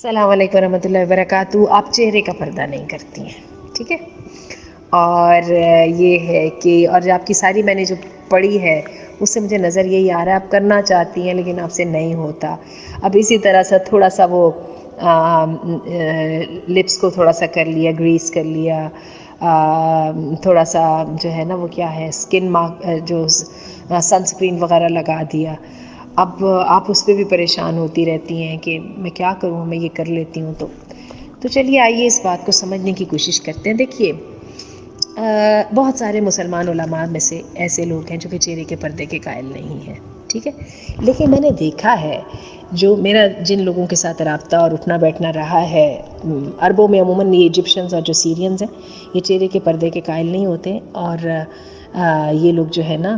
السلام علیکم ورحمۃ اللہ وبرکاتہ. آپ چہرے کا پردہ نہیں کرتی ہیں, ٹھیک ہے. اور یہ ہے کہ اور جو آپ کی ساری میں نے جو پڑھی ہے اس سے مجھے نظر یہی آ رہا ہے آپ کرنا چاہتی ہیں لیکن آپ سے نہیں ہوتا. اب اسی طرح سے تھوڑا سا وہ لپس کو تھوڑا سا کر لیا, گریس کر لیا, تھوڑا سا جو ہے نا وہ کیا ہے اسکن مارک جو سنسکرین وغیرہ لگا دیا. اب آپ اس پہ بھی پریشان ہوتی رہتی ہیں کہ میں کیا کروں, میں یہ کر لیتی ہوں. تو چلیے آئیے اس بات کو سمجھنے کی کوشش کرتے ہیں. دیکھیے بہت سارے مسلمان علماء میں سے ایسے لوگ ہیں جو کہ چہرے کے پردے کے قائل نہیں ہیں, ٹھیک ہے. لیکن میں نے دیکھا ہے جو میرا جن لوگوں کے ساتھ رابطہ اور اٹھنا بیٹھنا رہا ہے, عربوں میں عموماً یہ ایجپشنز اور جو سیرینز ہیں یہ چہرے کے پردے کے قائل نہیں ہوتے, اور یہ لوگ جو ہے نا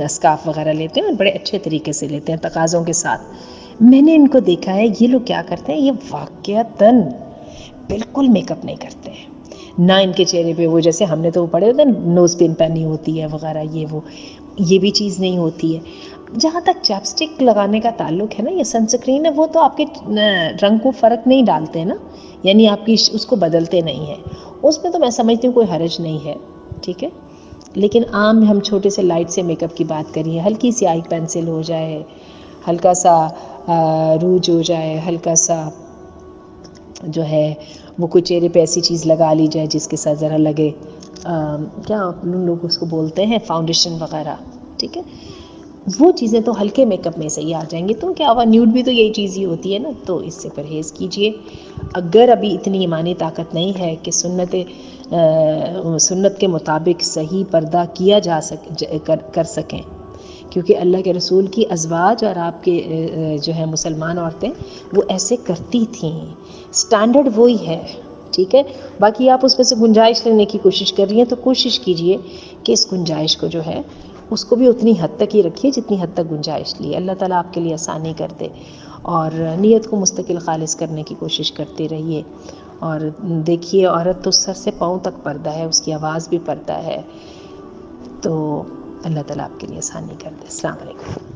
اسکارف وغیرہ لیتے ہیں اور بڑے اچھے طریقے سے لیتے ہیں تقاضوں کے ساتھ. میں نے ان کو دیکھا ہے یہ لوگ کیا کرتے ہیں, یہ واقعتاً بالکل میک اپ نہیں کرتے ہیں. نہ ان کے چہرے پہ وہ جیسے ہم نے تو وہ پڑھے ہوتے ہیں نوز پن پہنی ہوتی ہے وغیرہ, یہ بھی چیز نہیں ہوتی ہے. جہاں تک چاپ اسٹک لگانے کا تعلق ہے نا, یہ سنسکرین ہے وہ تو آپ کے رنگ کو فرق نہیں ڈالتے نا, یعنی آپ کی اس کو بدلتے نہیں ہیں. اس میں تو میں سمجھتی ہوں کوئی حرج نہیں ہے, ٹھیک ہے. لیکن عام ہم چھوٹے سے لائٹ سے میک اپ کی بات کریے, ہلکی سی آئی پینسل ہو جائے, ہلکا سا روج ہو جائے, ہلکا سا جو ہے وہ کوئی چہرے پہ ایسی چیز لگا لی جائے جس کے ساتھ ذرا لگے کیا لوگ اس کو بولتے ہیں فاؤنڈیشن وغیرہ, ٹھیک ہے. وہ چیزیں تو ہلکے میک اپ میں سے ہی آ جائیں گی. تو کیا ہوا نیوڈ بھی تو یہی چیز ہی ہوتی ہے نا, تو اس سے پرہیز کیجئے. اگر ابھی اتنی ایمانی طاقت نہیں ہے کہ سنت کے مطابق صحیح پردہ کیا جا کر سکیں, کیونکہ اللہ کے رسول کی ازواج اور آپ کے جو ہے مسلمان عورتیں وہ ایسے کرتی تھیں, سٹینڈرڈ وہی ہے, ٹھیک ہے. باقی آپ اس میں سے گنجائش لینے کی کوشش کر رہی ہیں تو کوشش کیجئے کہ اس گنجائش کو جو ہے اس کو بھی اتنی حد تک ہی رکھیے جتنی حد تک گنجائش لی. اللہ تعالیٰ آپ کے لیے آسانی کر دے, اور نیت کو مستقل خالص کرنے کی کوشش کرتے رہیے. اور دیکھیے عورت تو سر سے پاؤں تک پردہ ہے, اس کی آواز بھی پردہ ہے. تو اللہ تعالیٰ آپ کے لیے آسانی کر دے. السلام علیکم.